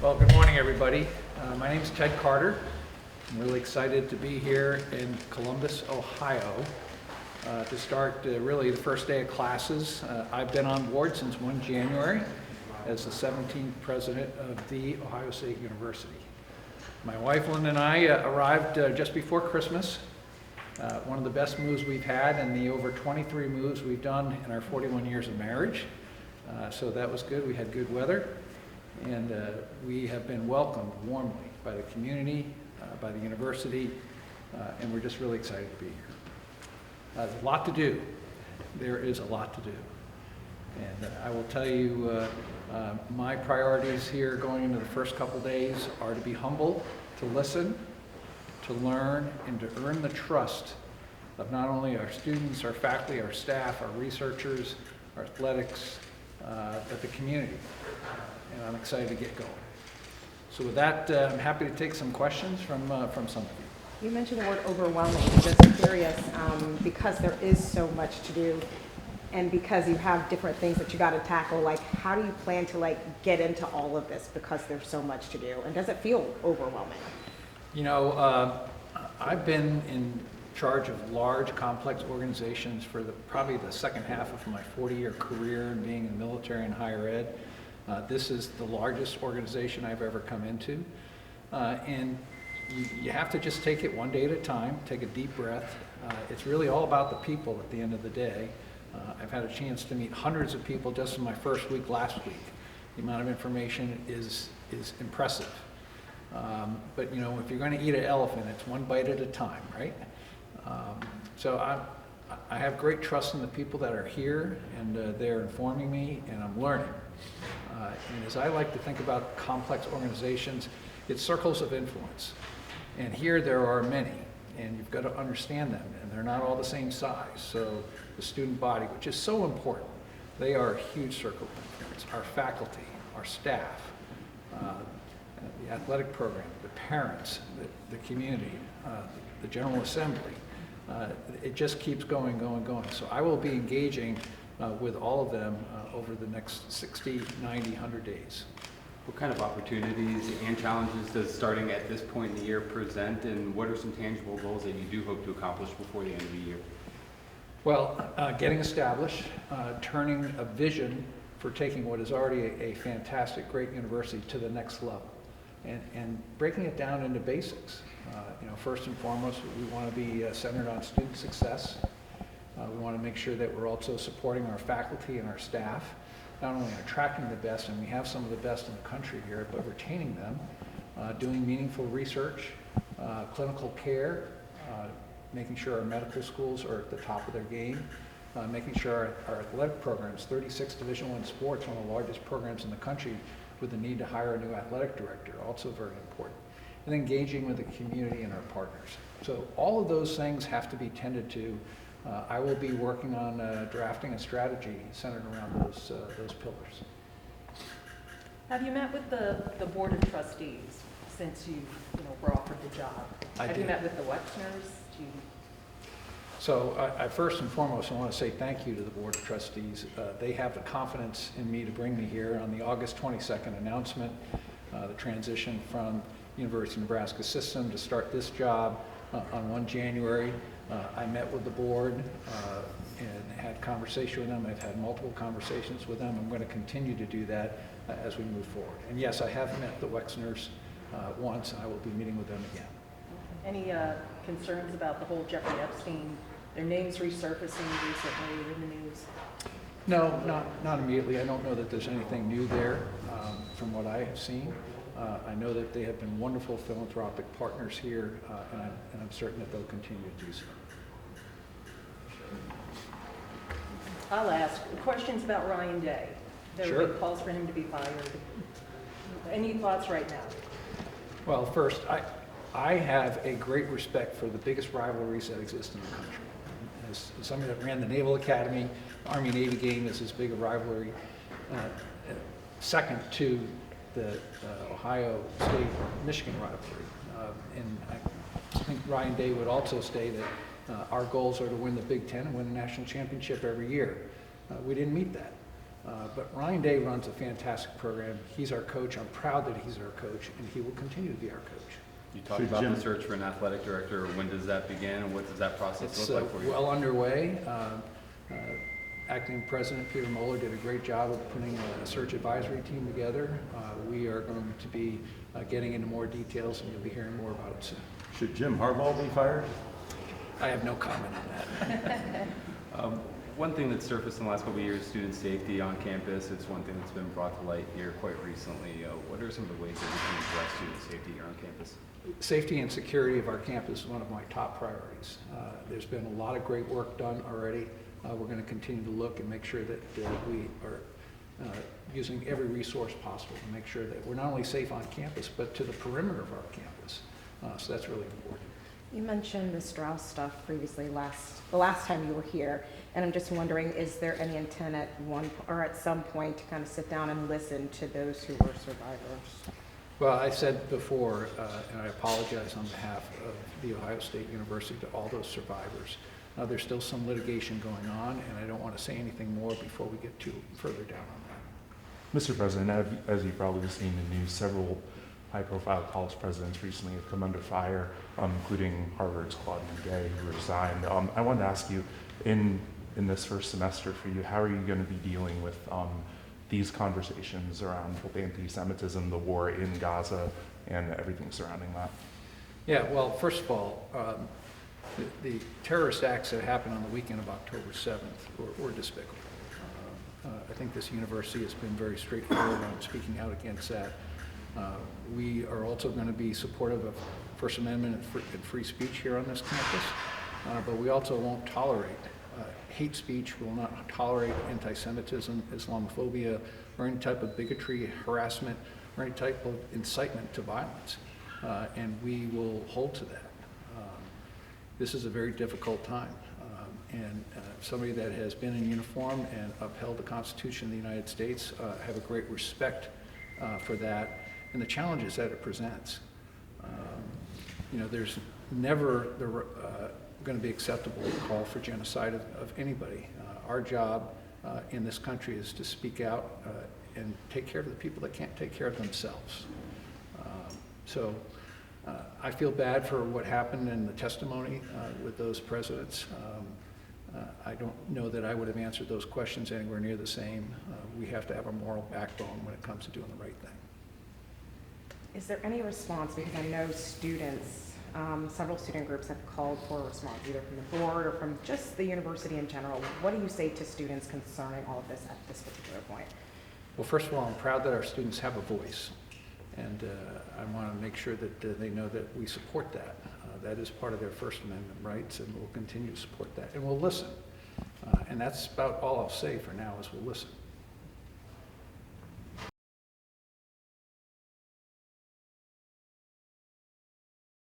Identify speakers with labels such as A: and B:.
A: Well, good morning, everybody. My name is Ted Carter. I'm really excited to be here in Columbus, Ohio, to start really the first day of classes. I've been on board since 1 January as the 17th president of the Ohio State University. My wife, Linda, and I arrived just before Christmas. One of the best moves we've had in the over 23 moves we've done in our 41 years of marriage. So that was good. We had good weather. And we have been welcomed warmly by the community, by the university, and we're just really excited to be here. There's a lot to do. There is a lot to do. And I will tell you, my priorities here going into the first couple days are to be humble, to listen, to learn, and to earn the trust of not only our students, our faculty, our staff, our researchers, our athletics, but the community. And I'm excited to get going. So with that, I'm happy to take some questions from some of you.
B: You mentioned the word overwhelming. I'm just curious, because there is so much to do, and because you have different things that you got to tackle, like how do you plan to get into all of this because there's so much to do, and does it feel overwhelming?
A: You know, I've been in charge of large, complex organizations for probably the second half of my 40-year career in being in the military and higher ed. This is the largest organization I've ever come into. And you have to just take it one day at a time, take a deep breath. It's really all about the people at the end of the day. I've had a chance to meet hundreds of people just in my first week last week. The amount of information is impressive. But you know, if you're going to eat an elephant, it's one bite at a time, right? So I have great trust in the people that are here, and they're informing me, and I'm learning. And as I like to think about complex organizations, it's circles of influence. And here there are many, and you've got to understand them, and they're not all the same size. So the student body, which is so important, they are a huge circle of influence. Our faculty, our staff, the athletic program, the parents, the community, the General Assembly. It just keeps going. So I will be engaging with all of them over the next 60, 90, 100 days.
C: What kind of opportunities and challenges does starting at this point in the year present, and what are some tangible goals that you do hope to accomplish before the end of the year?
A: Well, getting established, turning a vision for taking what is already a fantastic, great university to the next level, and breaking it down into basics. You know, first and foremost, we want to be centered on student success. We want to make sure that we're also supporting our faculty and our staff, not only attracting the best, and we have some of the best in the country here, but retaining them, doing meaningful research, clinical care, making sure our medical schools are at the top of their game, making sure our athletic programs, 36 Division I sports, one of the largest programs in the country, with the need to hire a new athletic director, also very important, and engaging with the community and our partners. So all of those things have to be tended to. I will be working on drafting a strategy centered around those pillars.
D: Have you met with the Board of Trustees since you were offered the job? Have you met with the Wexners?
A: So I first and foremost, I want to say thank you to the Board of Trustees. They have the confidence in me to bring me here. On the August 22nd announcement, the transition from University of Nebraska system to start this job on 1 January. I met with the board and had conversation with them. I've had multiple conversations with them. I'm going to continue to do that as we move forward. And yes, I have met the Wexners once, and I will be meeting with them again.
D: Any concerns about the whole Jeffrey Epstein, their names resurfacing recently in the news?
A: No, not immediately. I don't know that there's anything new there from what I have seen. I know that they have been wonderful philanthropic partners here, and I'm certain that they'll continue to do so.
D: I'll ask questions about Ryan Day. There
A: Sure.
D: have been calls for him to be fired. Any thoughts right now?
A: Well, first, I have a great respect for the biggest rivalries that exist in the country. As somebody that ran the Naval Academy, Army-Navy game is as big a rivalry, second to the Ohio State-Michigan rivalry. And I think Ryan Day would also say that our goals are to win the Big Ten and win a national championship every year. We didn't meet that. But Ryan Day runs a fantastic program. He's our coach. I'm proud that he's our coach, and he will continue to be our coach.
C: You talked about the search for an athletic director. When does that begin, and what does that process
A: It's
C: look like for you?
A: well underway. Acting President Peter Moeller did a great job of putting a search advisory team together. We are going to be getting into more details, and you'll be hearing more about it soon.
E: Should Jim Harbaugh be fired?
A: I have no comment on that.
C: One thing that's surfaced in the last couple of years, student safety on campus. It's one thing that's been brought to light here quite recently. What are some of the ways that we can address student safety here on campus?
A: Safety and security of our campus is one of my top priorities. There's been a lot of great work done already. We're going to continue to look and make sure that we are using every resource possible to make sure that we're not only safe on campus, but to the perimeter of our campus. So that's really important.
B: You mentioned the Strauss stuff previously the last time you were here, and I'm just wondering, is there any intent at some point to kind of sit down and listen to those who were survivors?
A: Well, I said before, and I apologize on behalf of the Ohio State University to all those survivors. There's still some litigation going on, and I don't want to say anything more before we get too further down on that.
F: Mr. President, as you've probably seen in the news, several high-profile college presidents recently have come under fire, including Harvard's Claudine Gay, who resigned. I wanted to ask you, in this first semester for you, how are you going to be dealing with these conversations around both anti-Semitism, the war in Gaza, and everything surrounding that?
A: Yeah, well, first of all, the terrorist acts that happened on the weekend of October 7th were despicable. I think this university has been very straightforward on speaking out against that. We are also going to be supportive of First Amendment and free speech here on this campus, but we also won't tolerate hate speech. We will not tolerate anti-Semitism, Islamophobia, or any type of bigotry, harassment, or any type of incitement to violence, and we will hold to that. This is a very difficult time, and somebody that has been in uniform and upheld the Constitution of the United States have a great respect for that and the challenges that it presents. There's never going to be acceptable to call for genocide of anybody. Our job in this country is to speak out and take care of the people that can't take care of themselves. I feel bad for what happened in the testimony with those presidents. I don't know that I would have answered those questions anywhere near the same. We have to have a moral backbone when it comes to doing the right thing.
B: Is there any response, because I know students, several student groups have called for a response, either from the board or from just the university in general. What do you say to students concerning all of this at this particular point?
A: Well, first of all, I'm proud that our students have a voice, and I want to make sure that they know that we support that. That is part of their First Amendment rights, and we'll continue to support that, and we'll listen. And that's about all I'll say for now, is we'll listen.